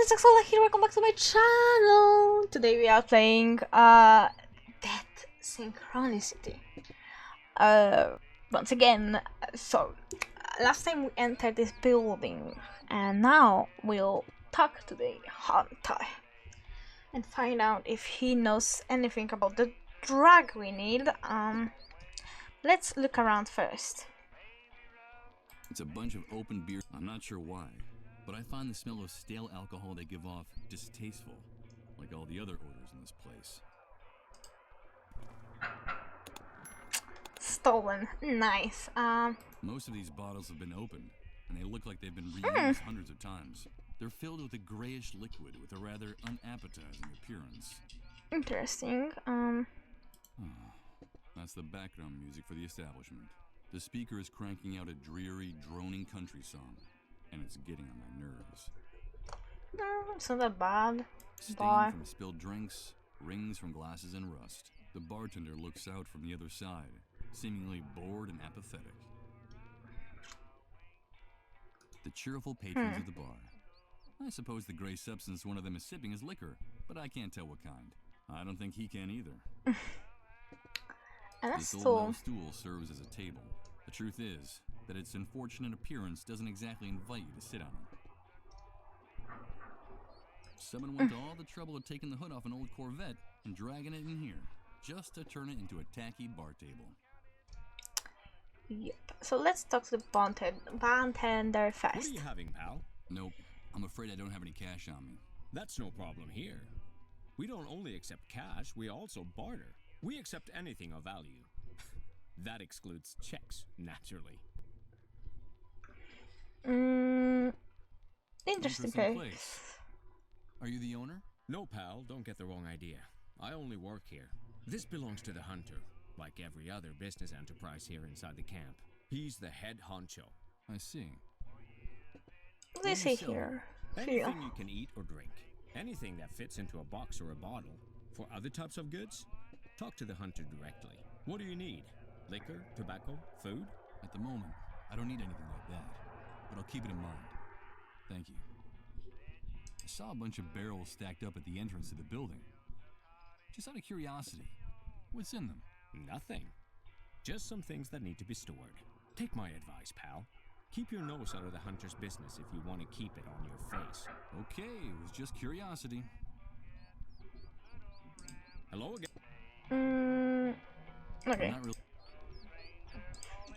it's Axel here, welcome back to my channel! Today we are playing Death Synchronicity. Once again, so last time we entered this building and now we'll talk to the hunter and find out if he knows anything about the drug we need. Let's look around first. It's a bunch of open beer. I'm not sure why, but I find the smell of stale alcohol they give off distasteful, like all the other odors in this place. Stolen. Nice. Most of these bottles have been opened, and they look like they've been reused hundreds of times. They're filled with a grayish liquid with a rather unappetizing appearance. Interesting. That's the background music for the establishment. The speaker is cranking out a dreary, droning country song, and it's getting on my nerves. It's not that bad. Stain from spilled drinks, rings from glasses and rust. The bartender looks out from the other side, seemingly bored and apathetic. The cheerful patrons of the bar. I suppose the gray substance one of them is sipping is liquor, but I can't tell what kind. I don't think he can either. This old metal stool serves as a table. The truth is that its unfortunate appearance doesn't exactly invite you to sit on it. Someone went to all the trouble of taking the hood off an old Corvette and dragging it in here, just to turn it into a tacky bar table. Yep. So let's talk to the bartender first. What are you having, pal? Nope. I'm afraid I don't have any cash on me. That's no problem here. We don't only accept cash, we also barter. We accept anything of value. That excludes checks, naturally. Interesting place. Are you the owner? No, pal, don't get the wrong idea. I only work here. This belongs to the hunter, like every other business enterprise here inside the camp. He's the head honcho. I see. What do they say here? Anything you can eat or drink. Anything that fits into a box or a bottle. For other types of goods, talk to the hunter directly. What do you need? Liquor, tobacco, food? At the moment, I don't need anything like that, but I'll keep it in mind. Thank you. I saw a bunch of barrels stacked up at the entrance to the building. Just out of curiosity, what's in them? Nothing. Just some things that need to be stored. Take my advice, pal. Keep your nose out of the hunter's business if you want to keep it on your face. Okay, it was just curiosity. Hello again. Okay. Not really.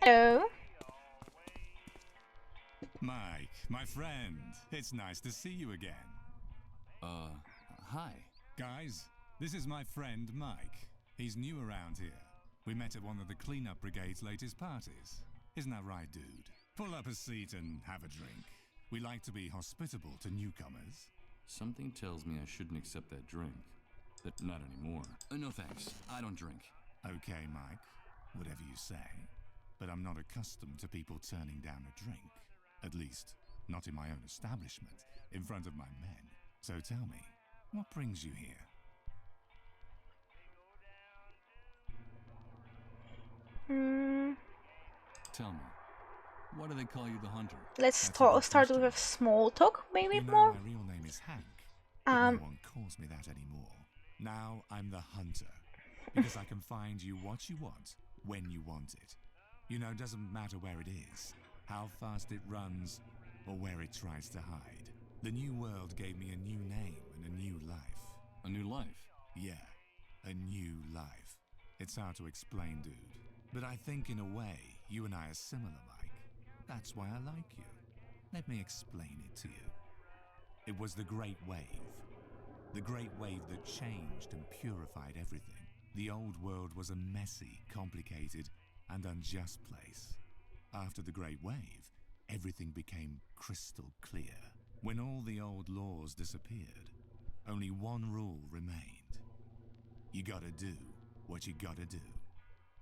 Hello. Mike, my friend, it's nice to see you again. Hi. Guys, this is my friend Mike. He's new around here. We met at one of the cleanup brigade's latest parties. Isn't that right, dude? Pull up a seat and have a drink. We like to be hospitable to newcomers. Something tells me I shouldn't accept that drink. But not anymore. No thanks, I don't drink. Okay, Mike, whatever you say. But I'm not accustomed to people turning down a drink. At least, not in my own establishment, in front of my men. So tell me, what brings you here? Tell me, why do they call you the hunter? Let's start with a small talk, maybe You know, more. my real name is Hank. But no one calls me that anymore. Now I'm the hunter. Because I can find you what you want, when you want it. You know, it doesn't matter where it is, how fast it runs, or where it tries to hide. The new world gave me a new name and a new life. A new life? Yeah, a new life. It's hard to explain, dude. But I think in a way, you and I are similar, Mike. That's why I like you. Let me explain it to you. It was the Great Wave. The Great Wave that changed and purified everything. The old world was a messy, complicated, and unjust place. After the Great Wave, everything became crystal clear. When all the old laws disappeared, only one rule remained. You gotta do what you gotta do.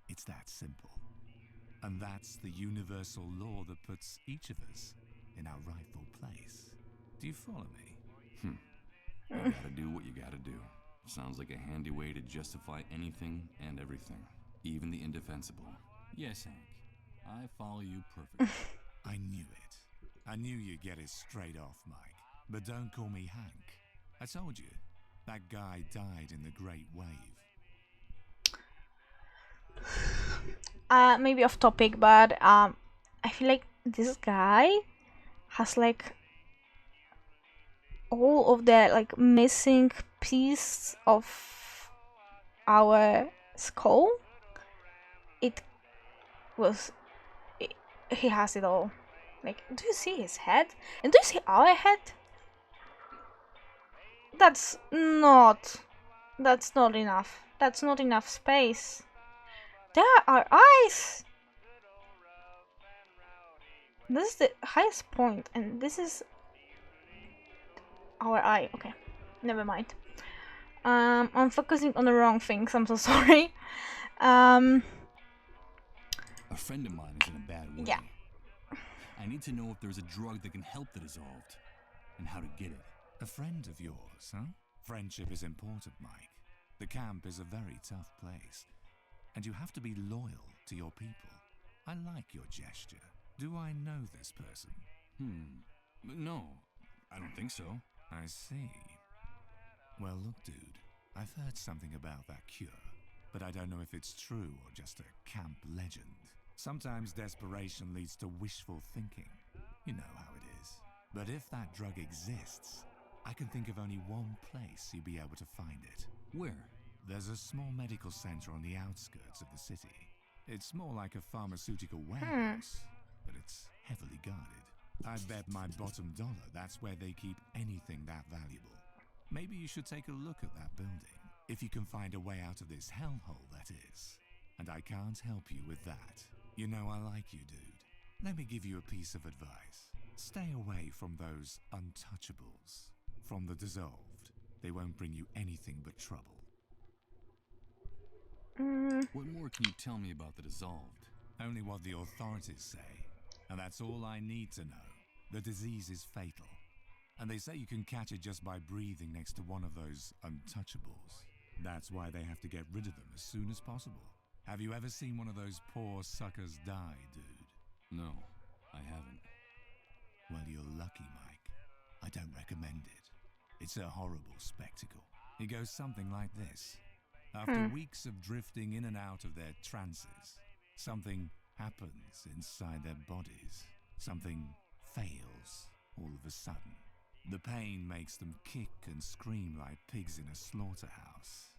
It's that simple. And that's the universal law that puts each of us in our rightful place. Do you follow me? You gotta do what you gotta do. Sounds like a handy way to justify anything and everything, even the indefensible. Yes, Hank, I follow you perfectly. I knew it. I knew you'd get it straight off, Mike. But don't call me Hank. I told you, that guy died in the Great Wave. Maybe off topic, but I feel like this guy has like all of the like missing piece of our skull. He has it all. Like, do you see his head? And do you see our head? That's not enough. That's not enough space. There are eyes. This is the highest point, and this is our eye. Okay, never mind. I'm focusing on the wrong things. I'm so sorry. A friend of mine is in a bad way. Yeah. I need to know if there's a drug that can help the dissolved, and how to get it. A friend of yours, huh? Friendship is important, Mike. The camp is a very tough place, and you have to be loyal to your people. I like your gesture. Do I know this person? No, I don't think so. I see. Well, look, dude, I've heard something about that cure, but I don't know if it's true or just a camp legend. Sometimes desperation leads to wishful thinking. You know how it is. But if that drug exists, I can think of only one place you'd be able to find it. Where? There's a small medical center on the outskirts of the city. It's more like a pharmaceutical warehouse, but it's heavily guarded. I bet my bottom dollar that's where they keep anything that valuable. Maybe you should take a look at that building, if you can find a way out of this hellhole, that is. And I can't help you with that. You know I like you, dude. Let me give you a piece of advice. Stay away from those untouchables. From the dissolved. They won't bring you anything but trouble. What more can you tell me about the dissolved? Only what the authorities say. And that's all I need to know. The disease is fatal. And they say you can catch it just by breathing next to one of those untouchables. That's why they have to get rid of them as soon as possible. Have you ever seen one of those poor suckers die, dude? No, I haven't. Well, you're lucky, Mike. I don't recommend it. It's a horrible spectacle. It goes something like this. After weeks of drifting in and out of their trances, something happens inside their bodies. Something fails all of a sudden. The pain makes them kick and scream like pigs in a slaughterhouse.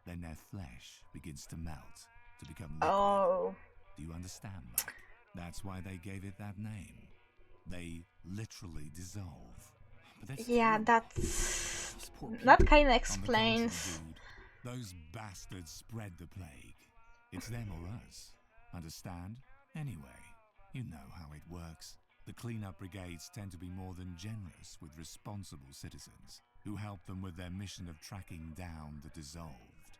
Then their flesh begins to melt to become liquid. Oh. Do you understand, Mike? That's why they gave it that name. They literally dissolve. But that's Yeah, terrible. that kind of On the explains. contrary, dude, those bastards spread the plague. It's them or us. Understand? Anyway, you know how it works. The cleanup brigades tend to be more than generous with responsible citizens who help them with their mission of tracking down the dissolved.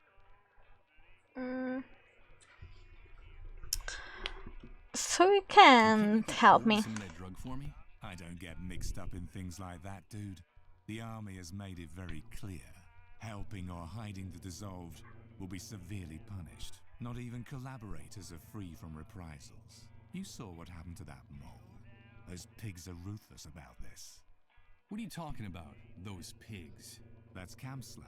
So you can't help me. Some of that drug for me? I don't get mixed up in things like that, dude. The army has made it very clear. Helping or hiding the dissolved will be severely punished. Not even collaborators are free from reprisals. You saw what happened to that mole. Those pigs are ruthless about this. What are you talking about, those pigs? That's camp slang.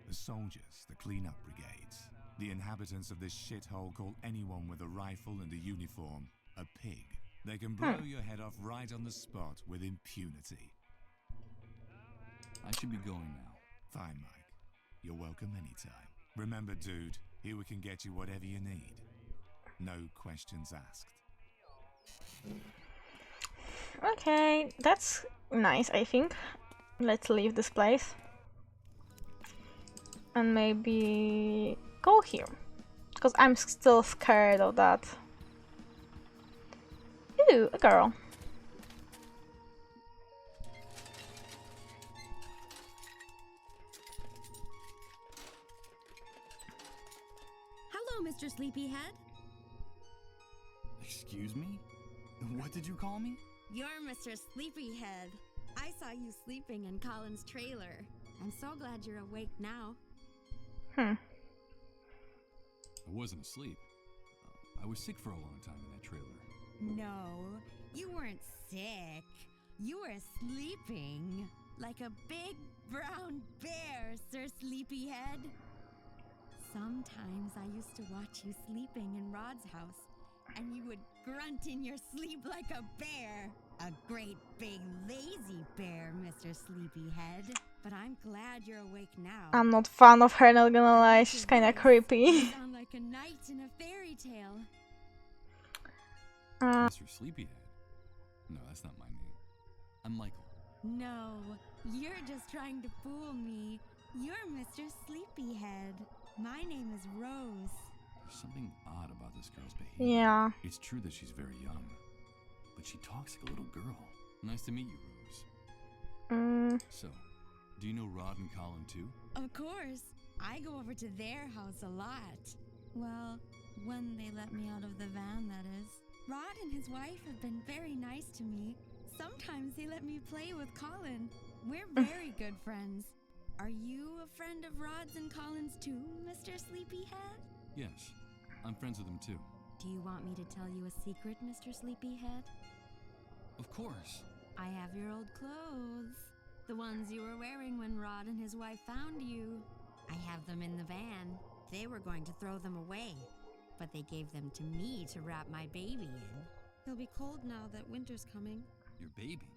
The soldiers, the cleanup brigades. The inhabitants of this shithole call anyone with a rifle and a uniform a pig. They can blow your head off right on the spot with impunity. I should be going now. Fine, Mike. You're welcome anytime. Remember, dude, here we can get you whatever you need. No questions asked. Okay, that's nice, I think. Let's leave this place. And maybe go here. Because I'm still scared of that. Ooh, a girl. Hello, Mr. Sleepyhead. Excuse me? What did you call me? You're Mr. Sleepyhead. I saw you sleeping in Colin's trailer. I'm so glad you're awake now. I wasn't asleep. I was sick for a long time in that trailer. No, you weren't sick. You were sleeping. like a big brown bear, Sir Sleepyhead. Sometimes I used to watch you sleeping in Rod's house, and you would grunt in your sleep like a bear. A great big lazy bear, Mr. Sleepyhead. But I'm glad you're awake now. I'm not fan of her, not gonna lie, she's kinda creepy. You sound like a knight in a fairy tale. Mr. Sleepyhead? No, that's not my name. I'm Michael. No, you're just trying to fool me. You're Mr. Sleepyhead. My name is Rose. There's something odd about this girl's behavior. Yeah. It's true that she's very young, but she talks like a little girl. Nice to meet you, Rose. So, do you know Rod and Colin too? Of course. I go over to their house a lot. Well, when they let me out of the van, that is. Rod and his wife have been very nice to me. Sometimes they let me play with Colin. We're very good friends. Are you a friend of Rod's and Colin's too, Mr. Sleepyhead? Yes, I'm friends with them too. Do you want me to tell you a secret, Mr. Sleepyhead? Of course. I have your old clothes. The ones you were wearing when Rod and his wife found you. I have them in the van. They were going to throw them away, but they gave them to me to wrap my baby in. He'll be cold now that winter's coming. Your baby?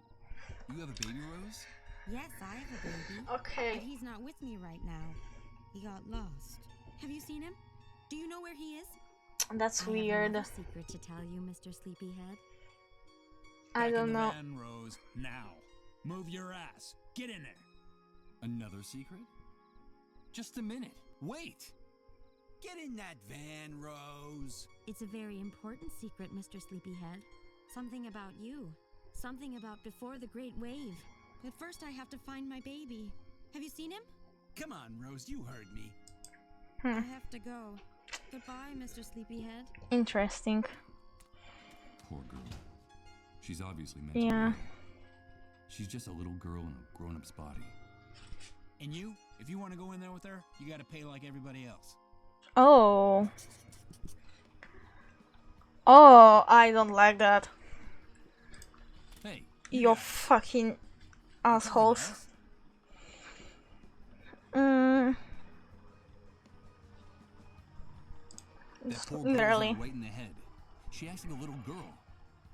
You have a baby, Rose? Yes, I have a baby. Okay. But he's not with me right now. He got lost. Have you seen him? Do you know where he is? That's I weird. have another secret to tell you, Mr. Sleepyhead. I don't know. Back in the van, Rose, now. Move your ass. Get in there. Another secret? Just a minute. Wait! Get in that van, Rose. It's a very important secret, Mr. Sleepyhead. Something about you. Something about before the Great Wave. But first I have to find my baby. Have you seen him? Come on, Rose, you heard me. I have to go. Goodbye, Mr. Sleepyhead. Interesting. Poor girl. She's obviously meant to Yeah. be. She's just a little girl in a grown-up's body. And you, if you want to go in there with her, you got to pay like everybody else. Oh. Oh, I don't like that. Hey, You fucking assholes. that poor girl's Literally. right in the head. She acts like a little girl.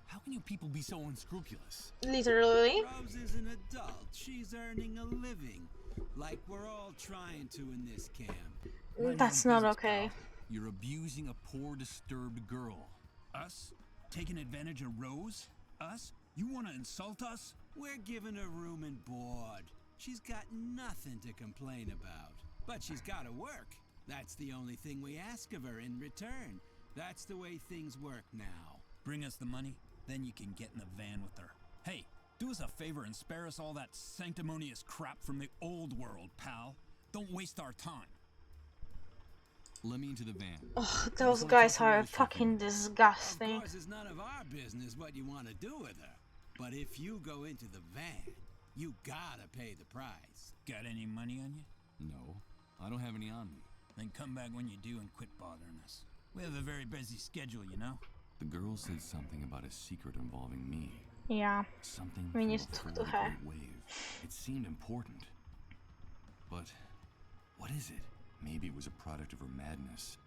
How can you people be so unscrupulous? Literally. Rose is an adult. She's earning a living. Like we're all trying to in this camp. That's not okay. You're abusing a poor, disturbed girl. Us? Taking advantage of Rose? Us? You want to insult us? We're giving her room and board. She's got nothing to complain about. But she's got to work. That's the only thing we ask of her in return. That's the way things work now. Bring us the money, then you can get in the van with her. Hey, do us a favor and spare us all that sanctimonious crap from the old world, pal. Don't waste our time. Let me into the van. Oh, those guys are fucking Of disgusting. course, it's none of our business what you want to do with her. But if you go into the van, you gotta pay the price. Got any money on you? No, I don't have any on me. Then come back when you do and quit bothering us. We have a very busy schedule, you know? The girl said something about a secret involving me. Yeah. Something We from need to before talk to the her. Great Wave. It seemed important. But what is it? Maybe it was a product of her madness.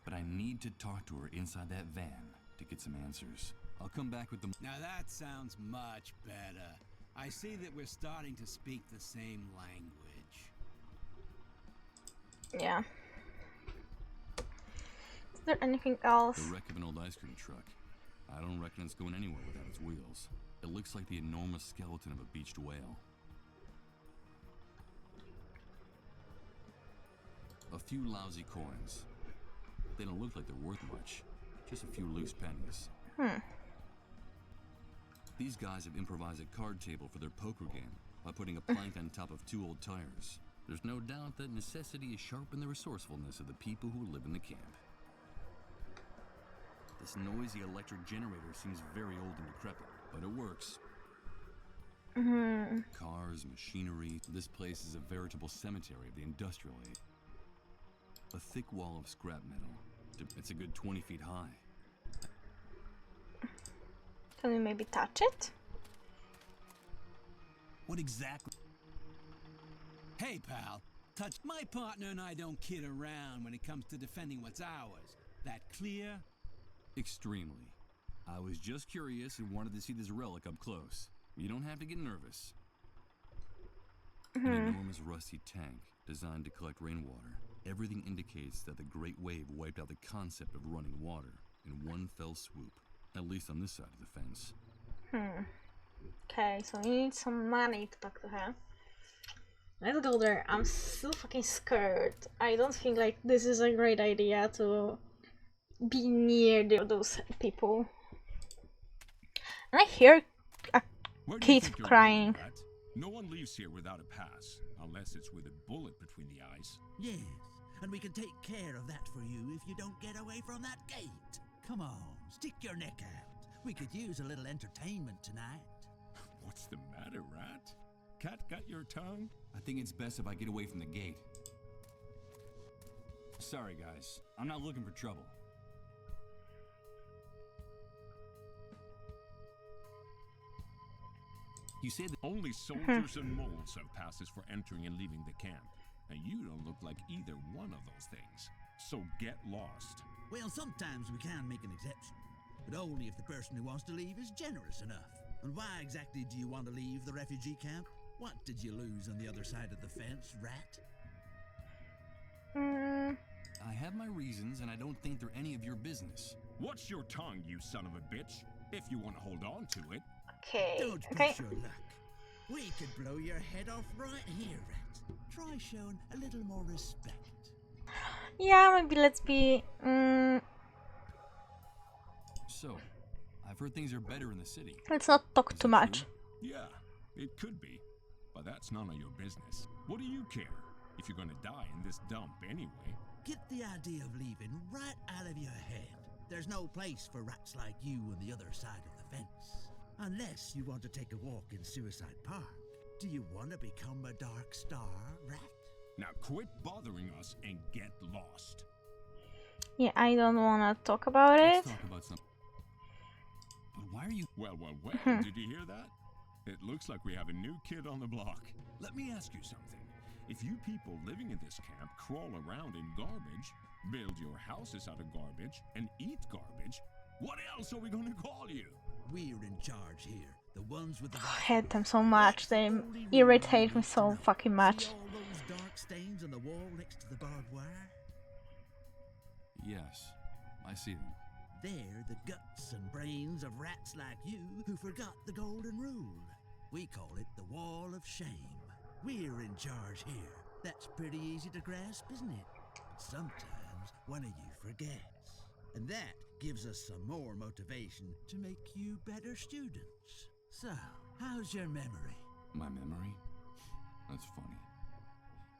But I need to talk to her inside that van to get some answers. I'll come back with them. Now that sounds much better. I see that we're starting to speak the same language. Yeah. Is there anything else? The wreck of an old ice cream truck. I don't reckon it's going anywhere without its wheels. It looks like the enormous skeleton of a beached whale. A few lousy coins. They don't look like they're worth much. Just a few loose pennies. These guys have improvised a card table for their poker game by putting a plank on top of 2 old tires. There's no doubt that necessity has sharpened the resourcefulness of the people who live in the camp. This noisy electric generator seems very old and decrepit, but it works. Cars, machinery. This place is a veritable cemetery of the industrial age. A thick wall of scrap metal. It's a good 20 feet high. Can we maybe touch it? What exactly? Hey, pal. Touch. My partner and I don't kid around when it comes to defending what's ours. That clear? Extremely. I was just curious and wanted to see this relic up close. You don't have to get nervous. An enormous rusty tank designed to collect rainwater. Everything indicates that the Great Wave wiped out the concept of running water in one fell swoop, at least on this side of the fence. Okay, so we need some money to talk to her. Let's go there. I'm still fucking scared. I don't think like this is a great idea to be near those people. And I hear a kid crying. No one leaves here without a pass, unless it's with a bullet between the eyes. Yes, and we can take care of that for you if you don't get away from that gate. Come on, stick your neck out. We could use a little entertainment tonight. What's the matter, Rat? Cat got your tongue? I think it's best if I get away from the gate. Sorry, guys. I'm not looking for trouble. You say that only soldiers and moles have passes for entering and leaving the camp. And you don't look like either one of those things. So get lost. Well, sometimes we can make an exception, but only if the person who wants to leave is generous enough. And why exactly do you want to leave the refugee camp? What did you lose on the other side of the fence, Rat? I have my reasons, and I don't think they're any of your business. Watch your tongue, you son of a bitch, if you want to hold on to it. Okay. Don't Okay. push your luck. We could blow your head off right here, Rat. Try showing a little more respect. Yeah, maybe let's be. So, I've heard things are better in the city. Let's not talk Is too that much. true? Yeah, it could be. But that's none of your business. What do you care if you're gonna die in this dump anyway? Get the idea of leaving right out of your head. There's no place for rats like you on the other side of the fence. Unless you want to take a walk in Suicide Park. Do you want to become a Dark Star, Rat? Now quit bothering us and get lost. Yeah, I don't wanna talk about it. Let's talk about something. But why are you... Well, did you hear that? It looks like we have a new kid on the block. Let me ask you something. If you people living in this camp crawl around in garbage, build your houses out of garbage, and eat garbage, what else are we gonna call you? We're in charge here. The ones with the... I hate them so much. They irritate me so fucking much. See all those dark stains on the wall next to the barbed wire? Yes, I see them. They're the guts and brains of rats like you who forgot the golden rule. We call it the Wall of Shame. We're in charge here. That's pretty easy to grasp, isn't it? But sometimes one of you forgets. And that gives us some more motivation to make you better students. So, how's your memory? My memory? That's funny.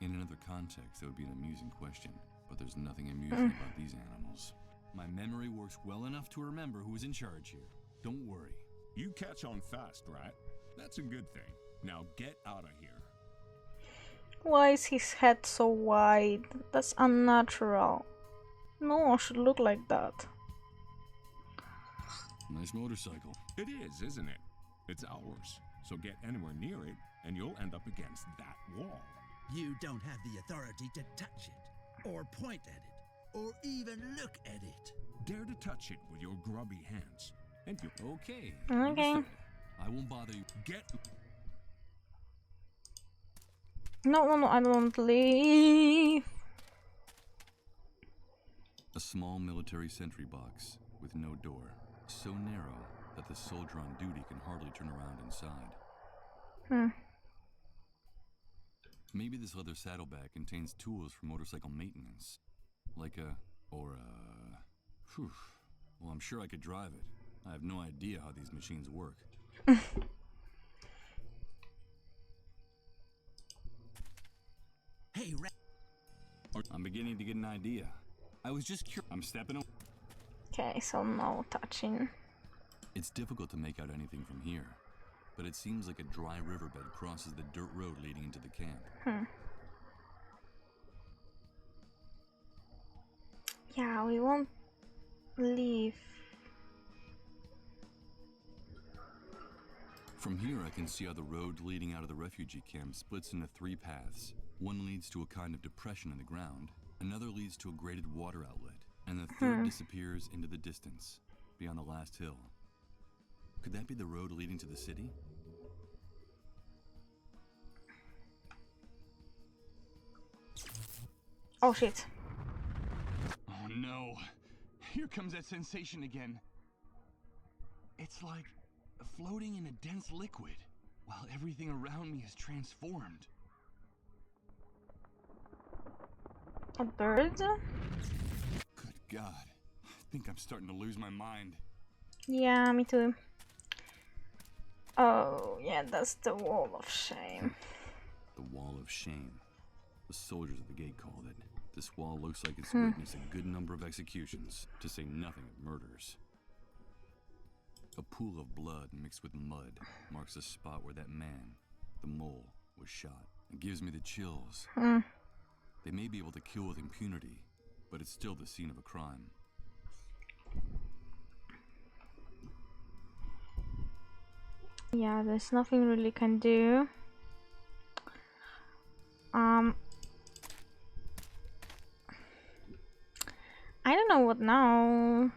In another context, that would be an amusing question, but there's nothing amusing about these animals. My memory works well enough to remember who's in charge here. Don't worry. You catch on fast, right? That's a good thing. Now get out of here. Why is his head so wide? That's unnatural. No one should look like that. Nice motorcycle. It is, isn't it? It's ours. So get anywhere near it, and you'll end up against that wall. You don't have the authority to touch it, or point at it, or even look at it. Dare to touch it with your grubby hands. And you... Okay. Okay. Understood. I won't bother you. Get... No, I don't want to leave. A small military sentry box with no door. So narrow that the soldier on duty can hardly turn around inside. Maybe this leather saddlebag contains tools for motorcycle maintenance. Like a... Whew. Well, I'm sure I could drive it. I have no idea how these machines work. Hey, Rat. I'm beginning to get an idea. I was just curious. I'm stepping away. Okay, so no touching. It's difficult to make out anything from here, but it seems like a dry riverbed crosses the dirt road leading into the camp. Yeah, we won't leave. From here, I can see how the road leading out of the refugee camp splits into 3 paths. One leads to a kind of depression in the ground, another leads to a graded water outlet, and the third disappears into the distance, beyond the last hill. Could that be the road leading to the city? Oh shit. Oh no. Here comes that sensation again. It's like floating in a dense liquid, while everything around me is transformed. A bird? Good God. I think I'm starting to lose my mind. Yeah, me too. Oh, yeah, that's the wall of shame. The wall of shame. The soldiers at the gate called it. This wall looks like it's witnessed a good number of executions, to say nothing of murders. A pool of blood mixed with mud marks the spot where that man, the mole, was shot. It gives me the chills. They may be able to kill with impunity, but it's still the scene of a crime. Yeah, there's nothing really can do. I don't know what now.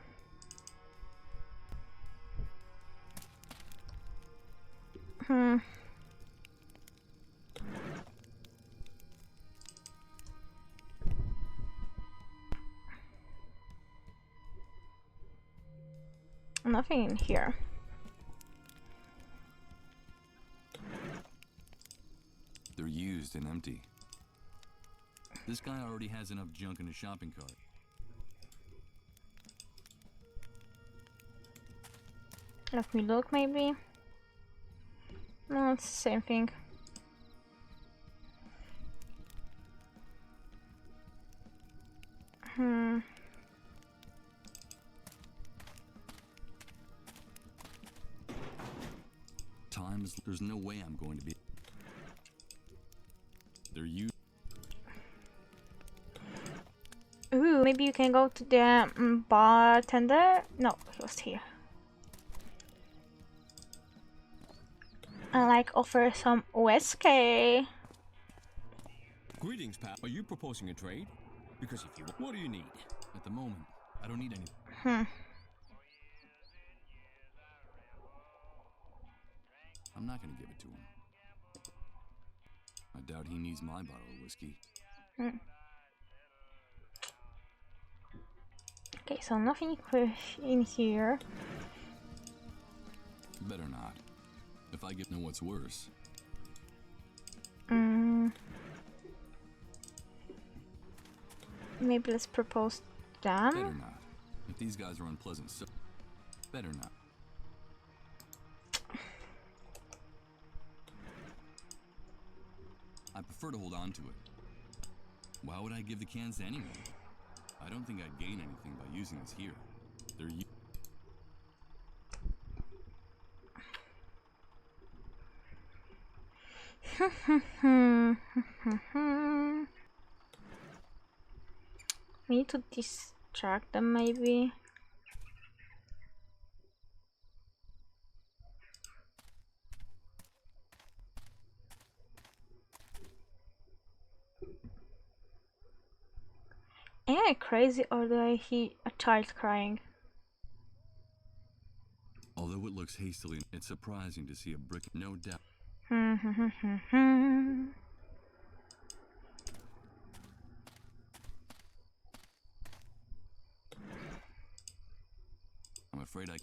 Nothing in here. They're used and empty. This guy already has enough junk in his shopping cart. Let me look, maybe. No, it's the same thing. There's no way I'm going to be. They're used. Ooh, maybe you can go to the bartender. No, he was here. And like offer some whiskey. Greetings, pal. Are you proposing a trade? Because if you, what do you need? At the moment, I don't need any. I'm not gonna give it to him. I doubt he needs my bottle of whiskey. Okay, so nothing in here. Better not. If I get know what's worse. Maybe let's propose them. Better not. If these guys are unpleasant, so better not. I prefer to hold on to it. Why would I give the cans to anyone? I don't think I'd gain anything by using this here. They're We need to distract them, maybe. Am I crazy or do I hear a child crying? Although it looks hastily, it's surprising to see a brick, no doubt. I'm afraid I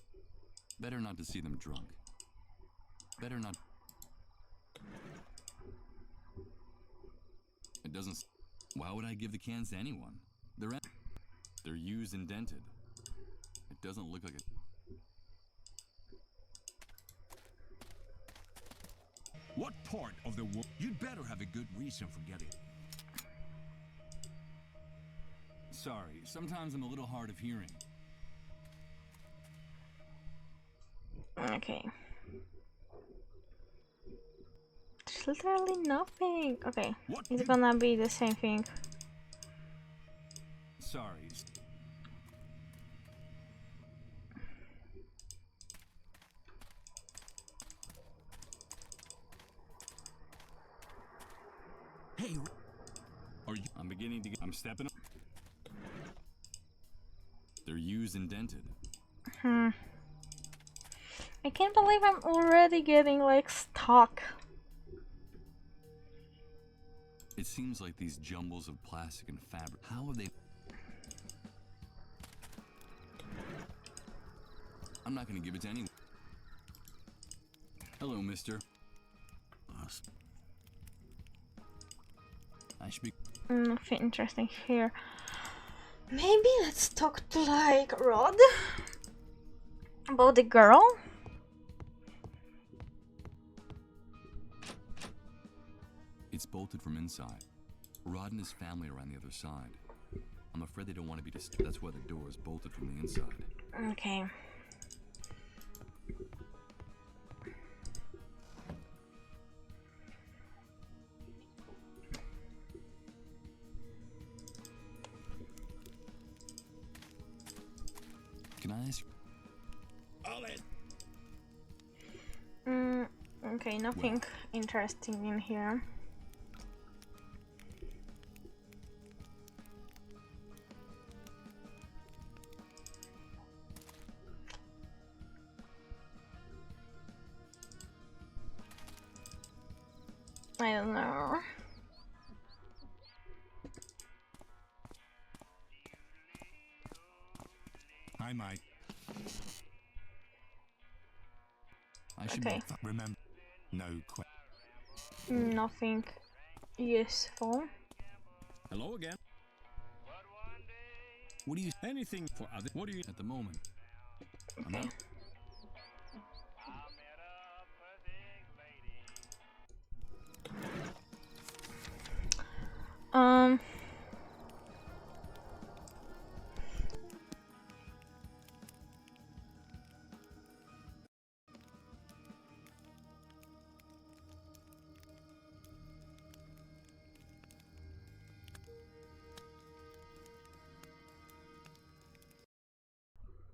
better not to see them drunk. Better not. It doesn't. Why would I give the cans to anyone? They're used and dented. It doesn't look like it. What part of the world? You'd better have a good reason for getting. Sorry, sometimes I'm a little hard of hearing. Okay. There's literally nothing. Okay, it's gonna be the same thing. Sorry. Hey, Are you? I'm beginning to get. I'm stepping up. They're used and dented. I can't believe I'm already getting like stuck. It seems like these jumbles of plastic and fabric. How are they? I'm not gonna give it to anyone. Hello, mister. I should be. Nothing interesting here. Maybe let's talk to like Rod about the girl. It's bolted from inside. Rod and his family are on the other side. I'm afraid they don't want to be disturbed. That's why the door is bolted from the inside. Okay. Can I ask? Okay, nothing interesting in here. I don't know. Hi, Mike. I should Okay. Remember, no question. Nothing useful. Hello again. What do you? Anything for other? What do you? At the moment. I'm Okay. out.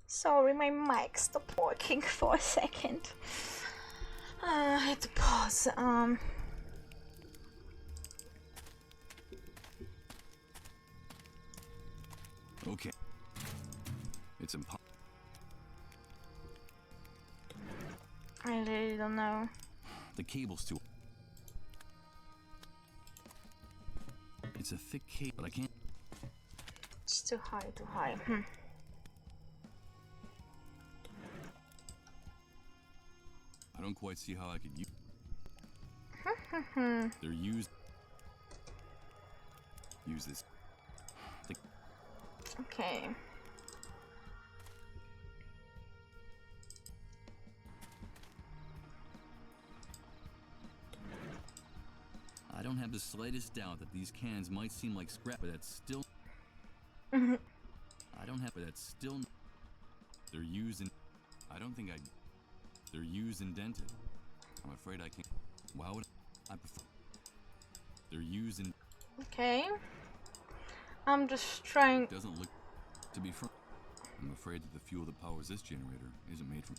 Sorry, my mic stopped working for a second. I had to pause. Okay. It's impossible. I really don't know. The cable's too. It's a thick cable, but I can't. It's too high, too high. I don't quite see how I could use. They're used. Use this. Okay. I don't have the slightest doubt that these cans might seem like scrap, but that's still. Mhm. I don't have, but that's still. They're used and. I don't think I. They're used and dented. I'm afraid I can't. Why would I prefer? They're used and. Okay. I'm just trying. Doesn't look. To be frank, I'm afraid that the fuel that powers this generator isn't made from.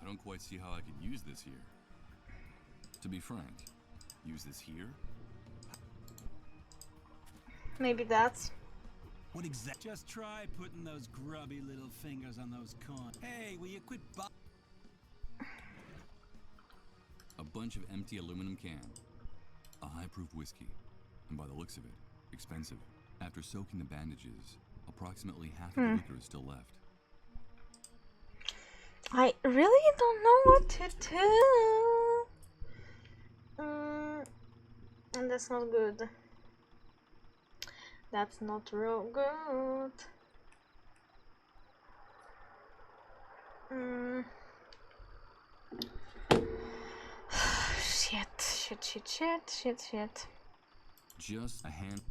I don't quite see how I could use this here. To be frank, use this here. Maybe that's. What exactly? Just try putting those grubby little fingers on those coins. Hey, will you quit A bunch of empty aluminum cans. A high-proof whiskey. And by the looks of it, expensive. After soaking the bandages, approximately half of the liquor is still left. I really don't know what to do. And that's not good. That's not real good. Shit. Just a hand.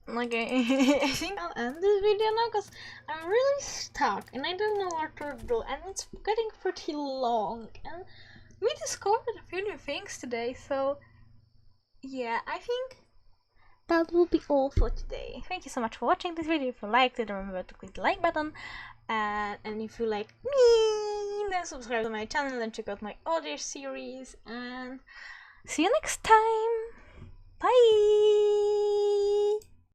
Okay, I think I'll end this video now because I'm really stuck and I don't know what to do, and it's getting pretty long, and we discovered a few new things today, so yeah, I think that will be all for today. Thank you so much for watching this video. If you liked it, remember to click the like button, and if you like me, then subscribe to my channel and check out my other series, and see you next time. Bye.